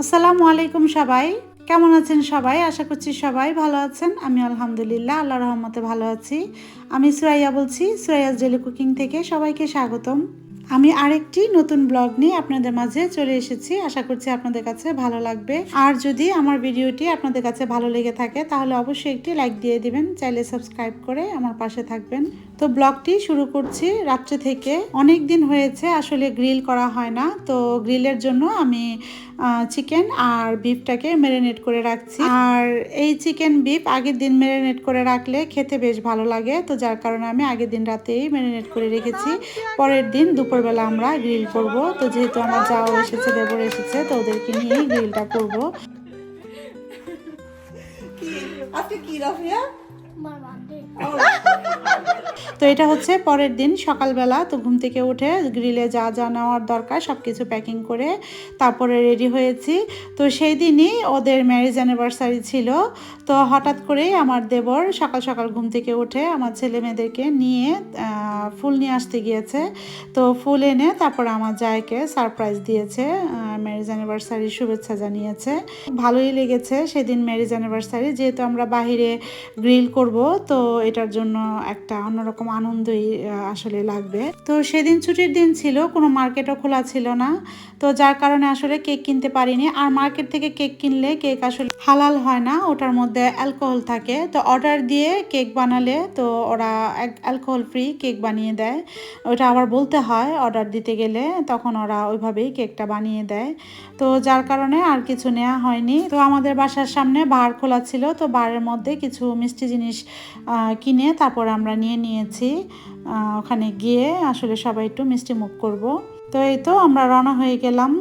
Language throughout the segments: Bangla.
আসসালামু আলাইকুম সবাই, কেমন আছেন সবাই? আশা করছি সবাই ভালো আছেন। আমি আলহামদুলিল্লাহ আল্লাহর রহমতে ভালো আছি। আমি সুরাইয়া বলছি, সুরাইয়াস ডেইলি কুকিং থেকে সবাইকে স্বাগতম। আমি আরেকটি নতুন ব্লগ নিয়ে আপনাদের মাঝে চলে এসেছি। আশা করছি আপনাদের কাছে ভালো লাগবে। আর যদি আমার ভিডিওটি আপনাদের কাছে ভালো লেগে থাকে তাহলে অবশ্যই একটি লাইক দিয়ে দিবেন, চাইলে সাবস্ক্রাইব করে আমার পাশে থাকবেন। তো ব্লগটি শুরু করছি রাত্রে থেকে। অনেক দিন হয়েছে আসলে গ্রিল করা হয় না, তো গ্রিলের জন্য আমি চিকেন আর বিফটাকে ম্যারিনেট করে রাখছি। আর এই চিকেন বিফ আগের দিন ম্যারিনেট করে রাখলে খেতে বেশ ভালো লাগে, তো যার কারণে আমি আগের দিন রাতেই ম্যারিনেট করে রেখেছি। পরের দিন দুপুরবেলা আমরা গ্রিল করব। তো যেহেতু আমার যাও এসেছে, দেবর এসেছে, তো ওদেরকে নিয়েই গ্রিলটা করব। আজকে কি রাফিয়া? তো এটা হচ্ছে পরের দিন সকালবেলা। তো ঘুম থেকে উঠে গ্রিলে যা যা নেওয়ার দরকার সব কিছু প্যাকিং করে তারপরে রেডি হয়েছি। তো সেই দিনই ওদের ম্যারেজ অ্যানিভার্সারি ছিল। তো হঠাৎ করেই আমার দেবর সকাল সকাল ঘুম থেকে উঠে আমার ছেলে মেয়েদেরকে নিয়ে ফুল নিয়ে আসতে গিয়েছে। তো ফুল এনে তারপরে আমার জায়কে সারপ্রাইজ দিয়েছে, ম্যারেজ অ্যানিভার্সারির শুভেচ্ছা জানিয়েছে। ভালোই লেগেছে সেদিন ম্যারেজ অ্যানিভার্সারি, যেহেতু আমরা বাহিরে গ্রিল করব, তো এটার জন্য একটা অন্যরকম আনন্দই আসলে লাগবে। তো সেদিন ছুটির দিন ছিল, কোনো মার্কেটও খোলা ছিল না, তো যার কারণে আসলে কেক কিনতে পারিনি। আর মার্কেট থেকে কেক কিনলে কেক আসলে হালাল হয় না, ওটার মধ্যে অ্যালকোহল থাকে। তো অর্ডার দিয়ে কেক বানালে তো ওরা অ্যালকোহল ফ্রি কেক বানিয়ে দেয়। ওটা আবার বলতে হয় অর্ডার দিতে গেলে, তখন ওরা ওইভাবেই কেকটা বানিয়ে দেয়। তো যার কারণে আর কিছু নেওয়া হয়নি। তো আমাদের বাসার সামনে বার খোলা ছিল, তো বারের মধ্যে কিছু মিষ্টি জিনিস কিনে তারপর আমরা নিয়েছি। ওখানে গিয়ে আসলে সবাই একটু মিষ্টি মুখ করব। তো এই তো আমরা রওনা হয়ে গেলাম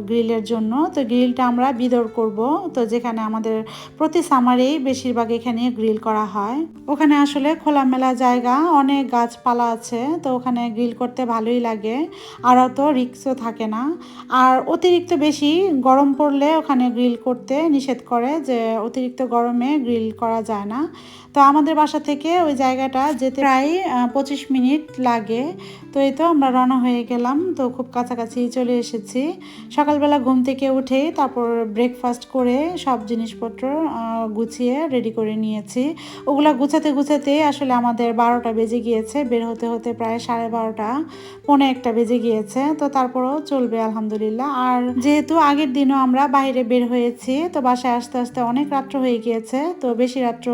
গ্রিলের জন্য। তো গ্রিলটা আমরা বিদর করব, তো যেখানে আমাদের প্রতি সামারেই বেশিরভাগ এখানে গ্রিল করা হয়। ওখানে আসলে খোলামেলা জায়গা, অনেক গাছপালা আছে, তো ওখানে গ্রিল করতে ভালোই লাগে, আর অত রিস্কও থাকে না। আর অতিরিক্ত বেশি গরম পড়লে ওখানে গ্রিল করতে নিষেধ করে, যে অতিরিক্ত গরমে গ্রিল করা যায় না। তো আমাদের বাসা থেকে ওই জায়গাটা যেতে প্রায় 25 মিনিট লাগে। তো এই তো আমরা রওনা হয়ে গেলাম, তো খুব কাছাকাছি চলে এসেছি। সকালবেলা ঘুম থেকে উঠে তারপর ব্রেকফাস্ট করে সব জিনিসপত্র গুছিয়ে রেডি করে নিয়েছি। ওগুলা গুছাতে গুছাতে আসলে আমাদের 12টা বেজে গিয়েছে, বের হতে হতে প্রায় 12:30 পৌনে 1টা বেজে গিয়েছে। তো তারপরও চলবে আলহামদুলিল্লাহ। আর যেহেতু আগের দিনও আমরা বাইরে বের হয়েছি, তো বাসায় আসতে আসতে অনেক রাত্র হয়ে গিয়েছে, তো বেশি রাত্র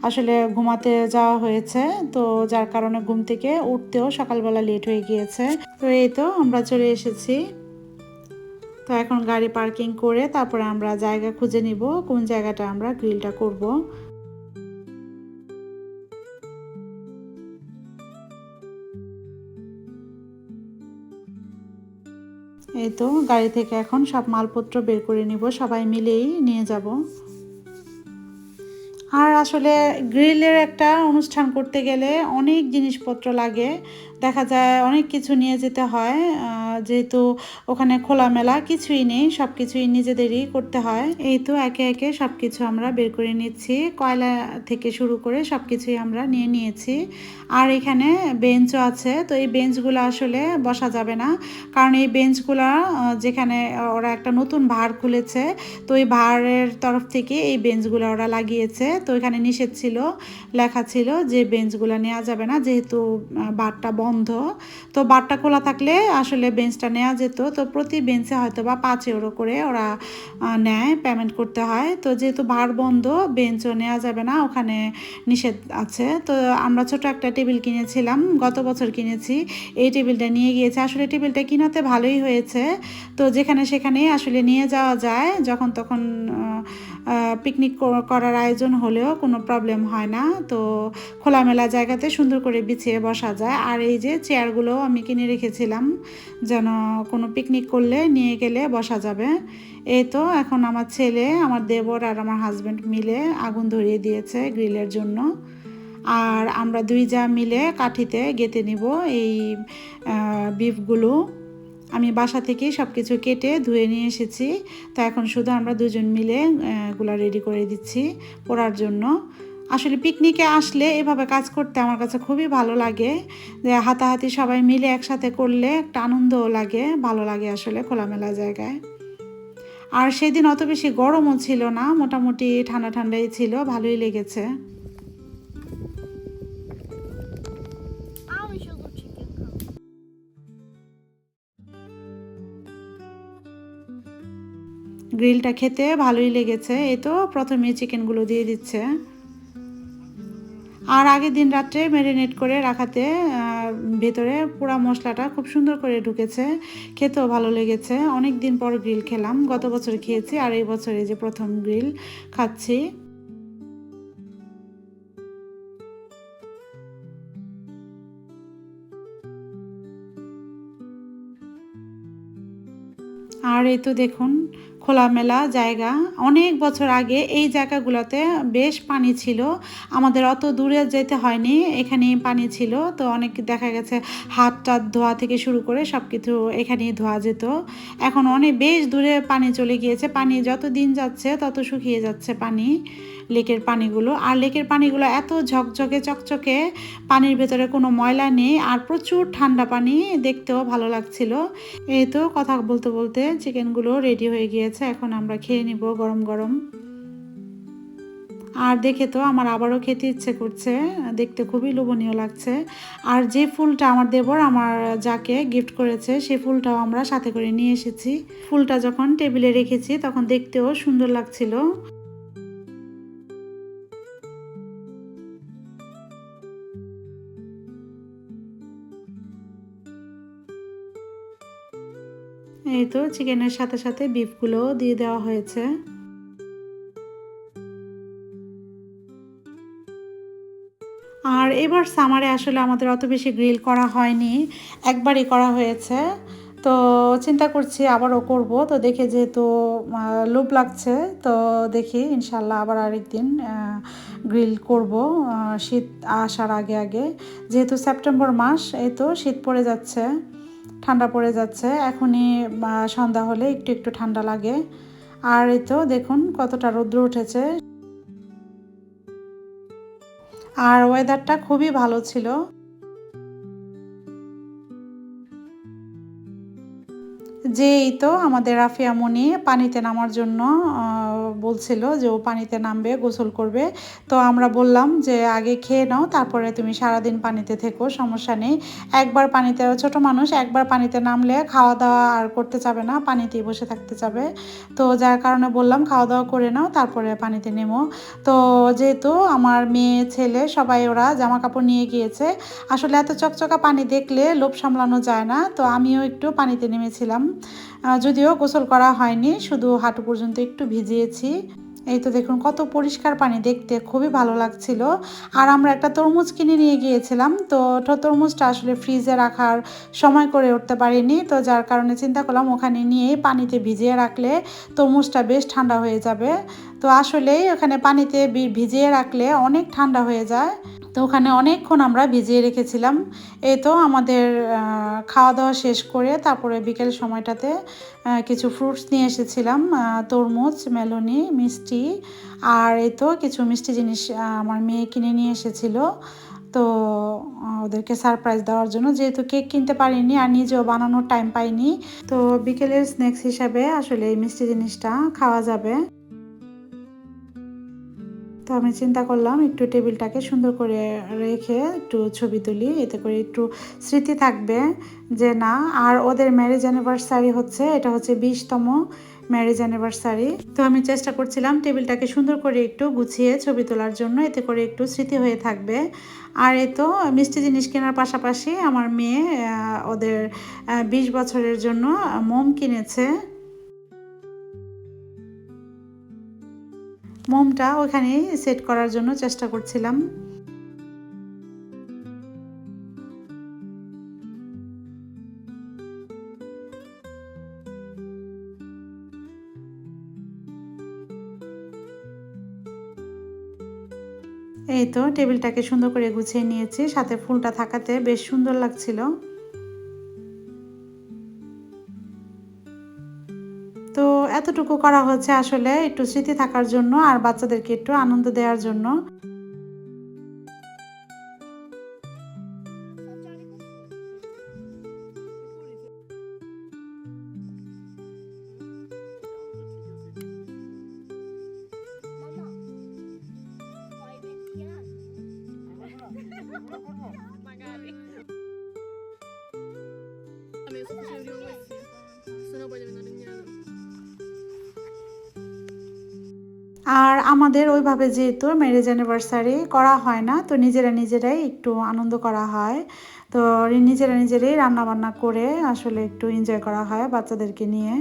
আসলে ঘুমাতে যাওয়া হয়েছে, তো যার কারণে ঘুম থেকে উঠতেও সকালবেলা লেট হয়ে গিয়েছে। তো এই তো আমরা চলে এসেছি। তো এখন গাড়ি পার্কিং করে তারপরে আমরা জায়গা খুঁজে নিব কোন জায়গাটা আমরা গ্রিলটা করব। এই তো গাড়ি থেকে এখন সব মালপত্র বের করে নিব, সবাই মিলেই নিয়ে যাব। আর আসলে গ্রিলের একটা অনুষ্ঠান করতে গেলে অনেক জিনিসপত্র লাগে, দেখা যায় অনেক কিছু নিয়ে যেতে হয়, যেহেতু ওখানে খোলামেলা কিছুই নেই, সব কিছুই নিজেদেরই করতে হয়। এই তো একে একে সব কিছু আমরা বের করে নিচ্ছি, কয়লা থেকে শুরু করে সব কিছুই আমরা নিয়ে নিয়েছি। আর এখানে বেঞ্চও আছে, তো এই বেঞ্চগুলো আসলে বসা যাবে না, কারণ এই বেঞ্চগুলো যেখানে ওরা একটা নতুন ভার খুলেছে, তো এই ভারের তরফ থেকে এই বেঞ্চগুলো ওরা লাগিয়েছে। তো এখানে নিষেধ ছিল, লেখা ছিল যে বেঞ্চগুলো নেওয়া যাবে না, যেহেতু বারটা বন্ধ। তো বারটা খোলা থাকলে আসলে বেঞ্চটা নেওয়া যেত। তো প্রতি বেঞ্চে হয়তো বা 5 ইউরো করে ওরা নেয়, পেমেন্ট করতে হয়। তো যেহেতু বার বন্ধ, বেঞ্চও নেওয়া যাবে না, ওখানে নিষেধ আছে। তো আমরা ছোট একটা টেবিল কিনেছিলাম, গত বছর কিনেছি, এই টেবিলটা নিয়ে গিয়েছে। আসলে টেবিলটা কিনাতে ভালোই হয়েছে, তো যেখানে সেখানেই আসলে নিয়ে যাওয়া যায়, যখন তখন পিকনিক করার আয়োজন হলেও কোনো প্রবলেম হয় না। তো খোলামেলা জায়গাতে সুন্দর করে বিছিয়ে বসা যায়। আর এই যে চেয়ারগুলো আমি কিনে রেখেছিলাম, যেন কোনো পিকনিক করলে নিয়ে গেলে বসা যাবে। এই তো এখন আমার ছেলে, আমার দেবর আর আমার হাজব্যান্ড মিলে আগুন ধরিয়ে দিয়েছে গ্রিলের জন্য। আর আমরা দুই যা মিলে কাঠিতে গেঁথে নিব এই বিফগুলো। আমি বাসা থেকেই সব কিছু কেটে ধুয়ে নিয়ে এসেছি, তো এখন শুধু আমরা দুজন মিলে এগুলো রেডি করে দিচ্ছি পোড়ার জন্য। আসলে পিকনিকে আসলে এভাবে কাজ করতে আমার কাছে খুবই ভালো লাগে, যে হাতাহাতি সবাই মিলে একসাথে করলে একটা আনন্দও লাগে, ভালো লাগে আসলে খোলামেলা জায়গায়। আর সেদিন অত বেশি গরমও ছিল না, মোটামুটি ঠান্ডা ঠান্ডাই ছিল, ভালোই লেগেছে। I wish I could chicken come. গ্রিলটা খেতে ভালোই লেগেছে। এই তো প্রথমে চিকেনগুলো দিয়ে দিচ্ছে। আর আগের দিন রাত্রে ম্যারিনেট করে রাখাতে ভেতরে পুরা মশলাটা খুব সুন্দর করে ঢুকেছে, খেতেও ভালো লেগেছে। অনেক দিন পর গ্রিল খেলাম, গত বছর খেয়েছি আর এই বছরে যে প্রথম গ্রিল খাচ্ছি। আর এই তো দেখুন খোলামেলা জায়গা, অনেক বছর আগে এই জায়গাগুলোতে বেশ পানি ছিল, আমাদের অত দূরে যেতে হয়নি, এখানেই পানি ছিল। তো অনেক দেখা গেছে হাত টাত ধোয়া থেকে শুরু করে সব কিছু এখানেই ধোয়া যেত। এখন অনেক বেশ দূরে পানি চলে গিয়েছে, পানি যত দিন যাচ্ছে তত শুকিয়ে যাচ্ছে পানি, লেকের পানিগুলো। আর লেকের পানিগুলো এত ঝকঝকে চকচকে, পানির ভেতরে কোনো ময়লা নেই আর প্রচুর ঠান্ডা পানি, দেখতেও ভালো লাগছিল। এই তো কথা বলতে বলতে চিকেনগুলো রেডি হয়ে গিয়েছে, এখন আমরা খেয়ে নিব গরম গরম। আর দেখে তো আমার আবারও খেতে ইচ্ছে করছে, দেখতে খুবই লোভনীয় লাগছে। আর যে ফুলটা আমার দেবর আমার যাকে গিফট করেছে সেই ফুলটাও আমরা সাথে করে নিয়ে এসেছি। ফুলটা যখন টেবিলে রেখেছি তখন দেখতেও সুন্দর লাগছিল। এই তো চিকেনের সাথে সাথে বিফগুলো দিয়ে দেওয়া হয়েছে। আর এবার সামারে আসলে আমাদের অত বেশি গ্রিল করা হয়নি, একবারই করা হয়েছে। তো চিন্তা করছি আবারও করব, তো দেখে যেহেতু লোভ লাগছে, তো দেখি ইনশাল্লাহ আবার আরেকদিন গ্রিল করব শীত আসার আগে আগে। যেহেতু সেপ্টেম্বর মাস, এই তো শীত পড়ে যাচ্ছে, ঠান্ডা পড়ে যাচ্ছে, এখনই সন্ধ্যা হলে একটু একটু ঠান্ডা লাগে। আর এই তো দেখুন কতটা রৌদ্র উঠেছে, আর ওয়েদারটা খুবই ভালো ছিল। যে এই তো আমাদের রাফিয়া মনি পানিতে নামার জন্য বলছিল যে ও পানিতে নামবে, গোসল করবে। তো আমরা বললাম যে আগে খেয়ে নাও, তারপরে তুমি সারাদিন পানিতে থেকো, সমস্যা নেই। একবার পানিতে, ছোট মানুষ একবার পানিতে নামলে খাওয়া দাওয়া আর করতে চাবে না, পানিতেই বসে থাকতে চাবে। তো যার কারণে বললাম খাওয়া দাওয়া করে নাও, তারপরে পানিতে নেমো। তো যেহেতু আমার মেয়ে ছেলে সবাই ওরা জামা কাপড় নিয়ে গিয়েছে, আসলে এত চকচকা পানি দেখলে লোভ সামলানো যায় না, তো আমিও একটু পানিতে নেমেছিলাম। যদিও গোসল করা হয়নি, শুধু হাঁটু পর্যন্ত একটু ভিজিয়েছি। এই তো দেখুন কত পরিষ্কার পানি, দেখতে খুবই ভালো লাগছিল। আর আমরা একটা তরমুজ কিনে নিয়ে গিয়েছিলাম, তো তরমুজটা আসলে ফ্রিজে রাখার সময় করে উঠতে পারিনি, তো যার কারণে চিন্তা করলাম ওখানে নিয়ে পানিতে ভিজিয়ে রাখলে তরমুজটা বেশ ঠান্ডা হয়ে যাবে। তো আসলেই ওখানে পানিতে ভিজিয়ে রাখলে অনেক ঠান্ডা হয়ে যায়। তো ওখানে অনেকক্ষণ আমরা ভিজিয়ে রেখেছিলাম। এই তো আমাদের খাওয়া দাওয়া শেষ করে তারপরে বিকেল সময়টাতে কিছু ফ্রুটস নিয়ে এসেছিলাম, তরমুজ, মেলনি, মিষ্টি, আর এই তো কিছু মিষ্টি জিনিস আমার মেয়ে কিনে নিয়ে এসেছিল। তো ওদেরকে সারপ্রাইজ দেওয়ার জন্য, যেহেতু কেক কিনতে পারিনি আর নিজেও বানানোর টাইম পাইনি, তো বিকেলের স্ন্যাক্স হিসাবে আসলে এই মিষ্টি জিনিসটা খাওয়া যাবে। তো আমি চিন্তা করলাম একটু টেবিলটাকে সুন্দর করে রেখে একটু ছবি তুলি, এতে করে একটু স্মৃতি থাকবে যে না। আর ওদের ম্যারেজ অ্যানিভার্সারি হচ্ছে, এটা হচ্ছে 20তম ম্যারেজ অ্যানিভার্সারি। তো আমি চেষ্টা করছিলাম টেবিলটাকে সুন্দর করে একটু গুছিয়ে ছবি তোলার জন্য, এতে করে একটু স্মৃতি হয়ে থাকবে। আর এই তো মিষ্টি জিনিস কেনার পাশাপাশি আমার মেয়ে ওদের 20 বছরের জন্য মোম কিনেছে। মোমটা ওখানে সেট করার জন্য চেষ্টা করছিলাম। এই তো টেবিলটাকে সুন্দর করে গুছিয়ে নিয়েছি, সাথে ফুলটা থাকাতে বেশ সুন্দর লাগছিল। তো এতটুকু করা হচ্ছে আসলে একটু স্মৃতি থাকার জন্য আর বাচ্চাদেরকে একটু আনন্দ দেওয়ার জন্য। eso que se abrió así. Sono poi diventato indiano. আর আমাদের ওইভাবে যেহেতু ম্যারেজ অ্যানিভার্সারি করা হয় না, তো নিজেরাই একটু আনন্দ করা হয়। তো নিজেরাই রান্নাবান্না করে আসলে একটু এনজয় করা হয় বাচ্চাদেরকে নিয়ে।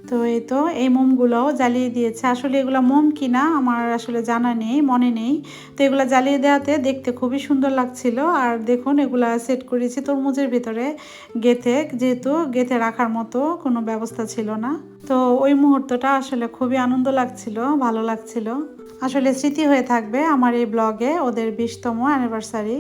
তো এই তো এই মোমগুলোও জ্বালিয়ে দিয়েছে। আসলে এগুলো মোম কিনা আমার আসলে জানা নেই, মনে নেই। তো এগুলো জ্বালিয়ে দেওয়াতে দেখতে খুবই সুন্দর লাগছিল। আর দেখুন এগুলা সেট করেছি তরমুজের ভিতরে গেঁথে, যেহেতু গেঁথে রাখার মতো কোনো ব্যবস্থা ছিল না। তো ওই মুহূর্তটা আসলে খুবই আনন্দ লাগছিল, ভালো লাগছিল। আসলে স্মৃতি হয়ে থাকবে আমার এই ব্লগে ওদের 20তম অ্যানিভার্সারি।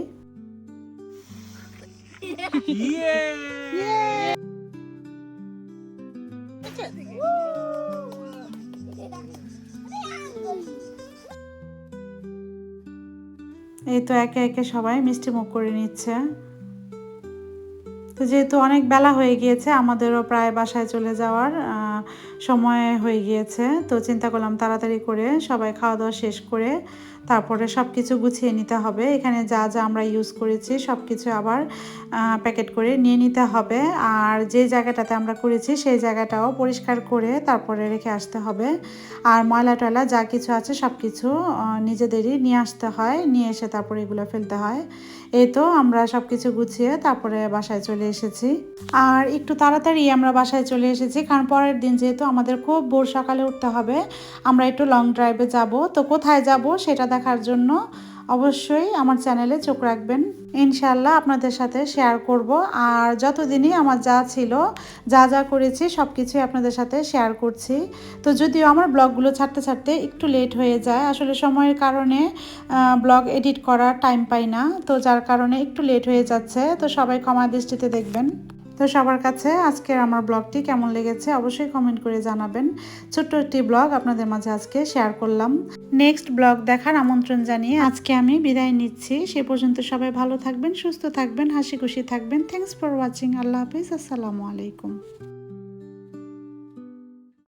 এই তো একে একে সবাই মিষ্টি মুখ করে নিচ্ছে। তো যেহেতু অনেক বেলা হয়ে গিয়েছে, আমাদেরও প্রায় বাসায় চলে যাওয়ার সময় হয়ে গিয়েছে। তো চিন্তা করলাম তাড়াতাড়ি করে সবাই খাওয়া দাওয়া শেষ করে তারপরে সব কিছু গুছিয়ে নিতে হবে। এখানে যা যা আমরা ইউজ করেছি সব কিছু আবার প্যাকেট করে নিয়ে নিতে হবে। আর যে জায়গাটাতে আমরা করেছি সেই জায়গাটাও পরিষ্কার করে তারপরে রেখে আসতে হবে। আর ময়লা টয়লা যা কিছু আছে সব কিছু নিজেদেরই নিয়ে আসতে হয়, নিয়ে এসে তারপরে এগুলো ফেলতে হয়। এই তো আমরা সব কিছু গুছিয়ে তারপরে বাসায় চলে এসেছি। আর একটু তাড়াতাড়ি আমরা বাসায় চলে এসেছি, কারণ পরের দিন যেহেতু আমাদের খুব ভোর সকালে উঠতে হবে। আমরা একটু লং ড্রাইভে যাব। তো কোথায় যাব সেটা দেখার জন্য অবশ্যই আমার চ্যানেলে চোখ রাখবেন। ইনশাআল্লাহ আপনাদের সাথে শেয়ার করব। আর যতদিনই আমার যা ছিল, যা যা করেছি সব কিছুই আপনাদের সাথে শেয়ার করছি। তো যদিও আমার ব্লগগুলো ছাড়তে একটু লেট হয়ে যায়, আসলে সময়ের কারণে ব্লগ এডিট করার টাইম পাই না, তো যার কারণে একটু লেট হয়ে যাচ্ছে। তো সবাই ক্ষমা দৃষ্টিতে দেখবেন। তো সবার কাছে আজকের আমার ব্লগটি কেমন লেগেছে অবশ্যই কমেন্ট করে জানাবেন। ছোট্ট একটি ব্লগ আপনাদের মাঝে আজকে শেয়ার করলাম। নেক্সট ব্লগ দেখার আমন্ত্রণ জানিয়ে আজকে আমি বিদায় নিচ্ছি। সে পর্যন্ত সবাই ভালো থাকবেন, সুস্থ থাকবেন, হাসি খুশি থাকবেন। Thanks for watching. আল্লাহ হাফিজ। আসসালামু আলাইকুম।